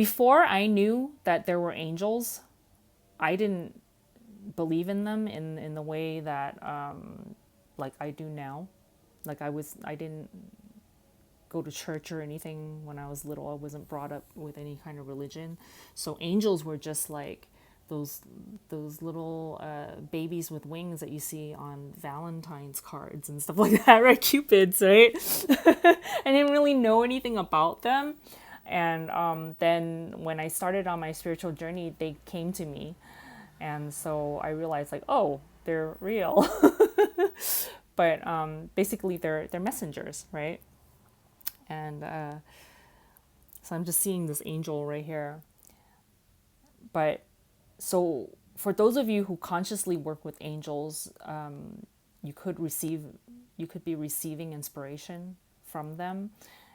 before I knew that there were angels, I didn't believe in them in the way that like I do now. Like I didn't go to church or anything when I was little. I wasn't brought up with any kind of religion. So angels were just like those those little babies with wings that you see on Valentine's cards and stuff like that, right? Cupids, right? I didn't really know anything about them. And then when I started on my spiritual journey, they came to me. And so I realized like, oh, they're real. But basically they're messengers, right? And so I'm just seeing this angel right here. But so for those of you who consciously work with angels, you could receive, you could be receiving inspiration from them.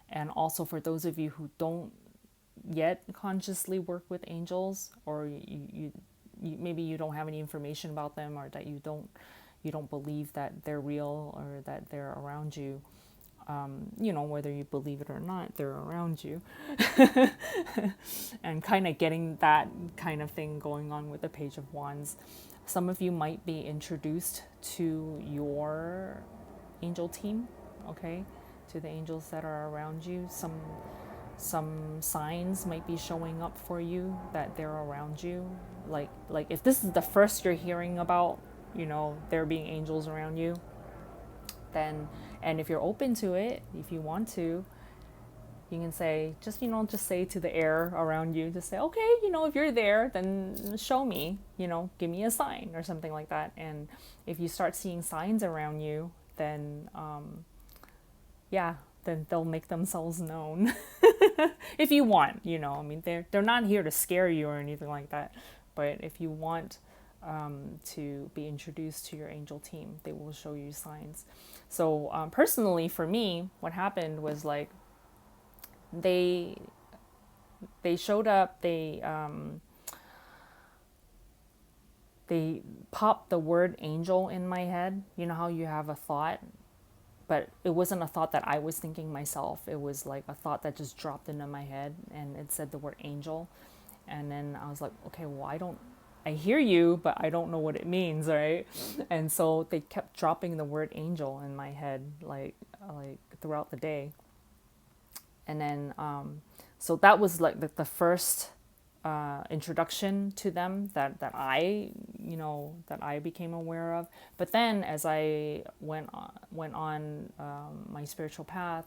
And also for those of you who don't yet consciously work with angels, or you maybe you don't have any information about them, or that you don't believe that they're real or that they're around you. You know, whether you believe it or not, they're around you. And kind of getting that kind of thing going on with the Page of Wands. Some of you might be introduced to your angel team, okay? To the angels that are around you. Some signs might be showing up for you that they're around you. Like if this is the first you're hearing about, you know, there being angels around you, then, and if you're open to it, if you want to, you can say, just, you know, just say to the air around you, just say, okay, you know, if you're there, then show me, you know, give me a sign or something like that. And if you start seeing signs around you, then yeah, then they'll make themselves known. If you want, you know, I mean, they're not here to scare you or anything like that. But if you want to be introduced to your angel team, they will show you signs. So personally, for me, what happened was like they showed up. They popped the word angel in my head. You know how you have a thought, but it wasn't a thought that I was thinking myself. It was like a thought that just dropped into my head, and it said the word angel. And then I was like, okay, well, I hear you, but I don't know what it means, right? And so they kept dropping the word angel in my head, like throughout the day. And then, so that was like the first introduction to them that I, you know, that I became aware of. But then as I went on my spiritual path,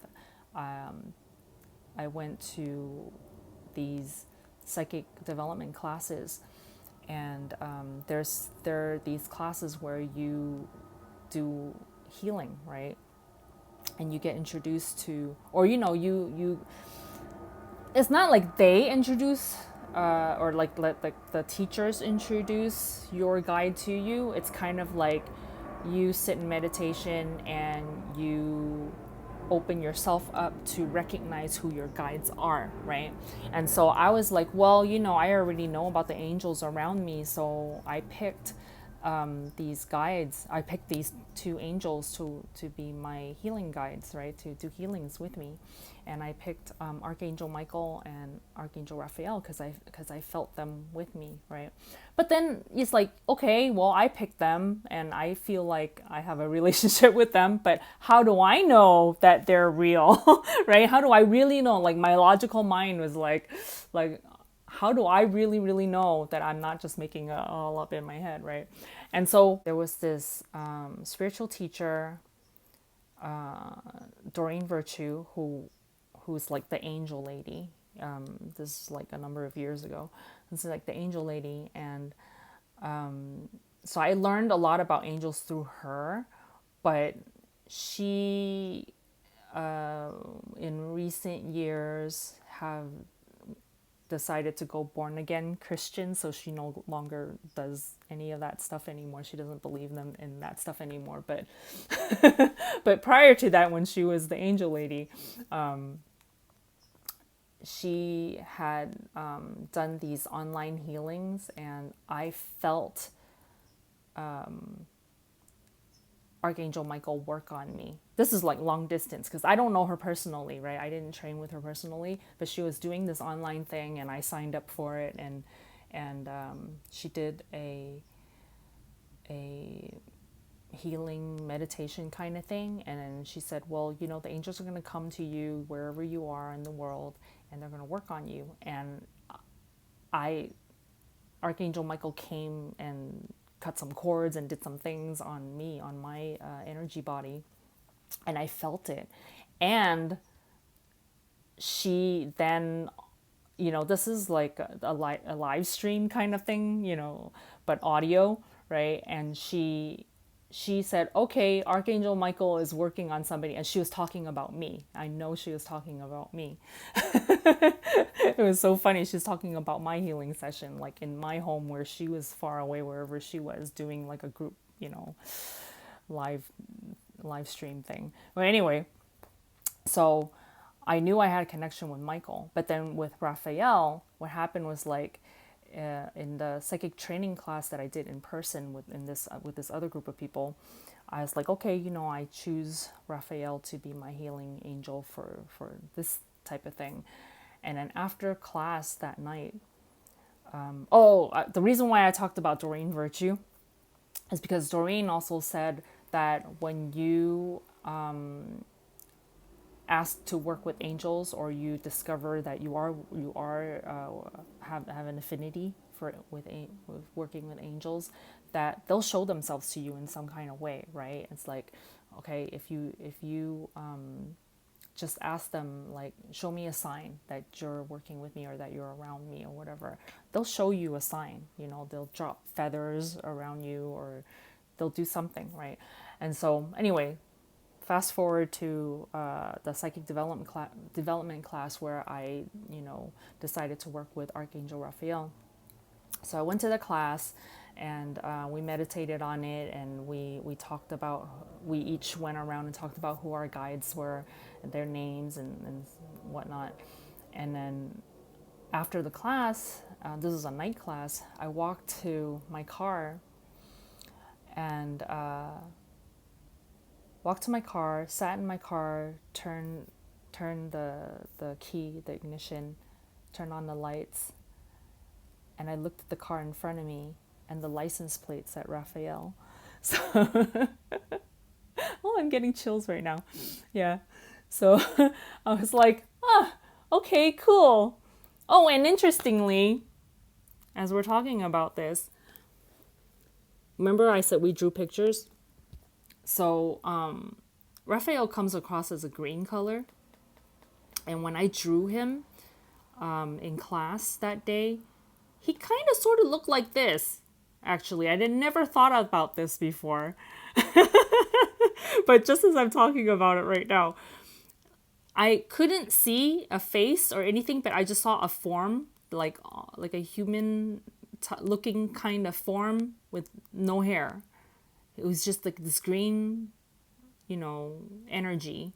I went to these psychic development classes, and there are these classes where you do healing, right? And you get introduced to, or you know, you it's not like they introduce or like let the teachers introduce your guide to you. It's kind of like you sit in meditation and you open yourself up to recognize who your guides are, right? And so I was like, well, you know, I already know about the angels around me, so I picked these guides. I picked these two angels to be my healing guides, right? To do healings with me, and I picked Archangel Michael and Archangel Raphael because I felt them with me, right? But then it's like, okay, well, I picked them and I feel like I have a relationship with them, but how do I know that they're real, right? How do I really know? Like my logical mind was like how do I really know that I'm not just making it all up in my head, right? And so there was this spiritual teacher, Doreen Virtue, who's like the angel lady. This is like a number of years ago. This is like the angel lady, and so I learned a lot about angels through her, but she, in recent years, have decided to go born again Christian, so she no longer does any of that stuff anymore. She doesn't believe them in that stuff anymore. But but prior to that, when she was the angel lady, she had done these online healings, and I felt Archangel Michael work on me. This is like long distance because I don't know her personally, right? I didn't train with her personally, but she was doing this online thing and I signed up for it, and she did a healing meditation kind of thing. And then she said, well, you know, the angels are going to come to you wherever you are in the world and they're going to work on you. And I Archangel Michael came and cut some cords and did some things on me, on my energy body, and I felt it. And she then, you know, this is like a live stream kind of thing, you know, but audio, right? And she said, okay, Archangel Michael is working on somebody. And she was talking about me. I know she was talking about me. It was so funny. She's talking about my healing session, like in my home where she was far away, wherever she was doing like a group, you know, live stream thing. But anyway, so I knew I had a connection with Michael. But then with Raphael, what happened was like, in the psychic training class that I did in person with this other group of people, I was like, okay, you know, I choose Raphael to be my healing angel for this type of thing. And then after class that night, the reason why I talked about Doreen Virtue is because Doreen also said that when you asked to work with angels, or you discover that you have an affinity for with working with angels, that they'll show themselves to you in some kind of way, right? It's like, okay, if you just ask them, like, show me a sign that you're working with me or that you're around me or whatever, they'll show you a sign. You know, they'll drop feathers around you or they'll do something, right? And so anyway, fast forward to the psychic development class where I, you know, decided to work with Archangel Raphael. So I went to the class and we meditated on it, and we talked about, we each went around and talked about who our guides were, their names and whatnot. And then after the class, this is a night class, I walked to my car and sat in my car, turned the key, the ignition, turned on the lights, and I looked at the car in front of me, and the license plate said Raphael. So, oh, I'm getting chills right now. Yeah. So I was like, okay, cool. Oh, and interestingly, as we're talking about this, remember I said we drew pictures? So Raphael comes across as a green color. And when I drew him in class that day, he kind of sort of looked like this. Actually, I never thought about this before. But just as I'm talking about it right now, I couldn't see a face or anything, but I just saw a form, like a human looking kind of form with no hair. It was just like this green, you know, energy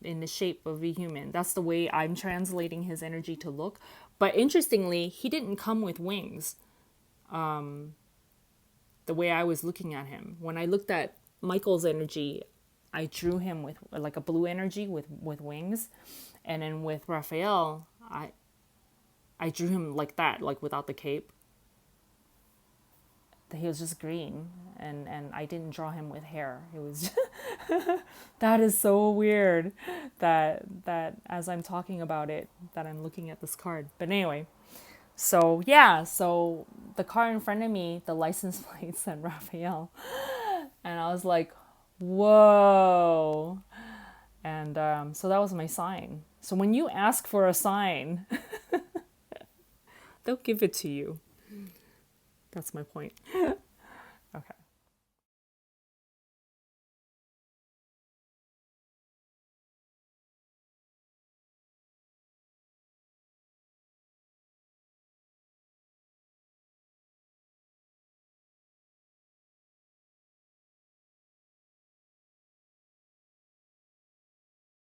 in the shape of a human. That's the way I'm translating his energy to look. But interestingly, he didn't come with wings. The way I was looking at him. When I looked at Michael's energy, I drew him with like a blue energy with wings. And then with Raphael, I drew him like that, like without the cape. He was just green, and I didn't draw him with hair. It was that is so weird that as I'm talking about it, that I'm looking at this card. But anyway, so yeah, so the car in front of me, the license plate said Raphael, and I was like, whoa. And so that was my sign. So when you ask for a sign, they'll give it to you. That's my point.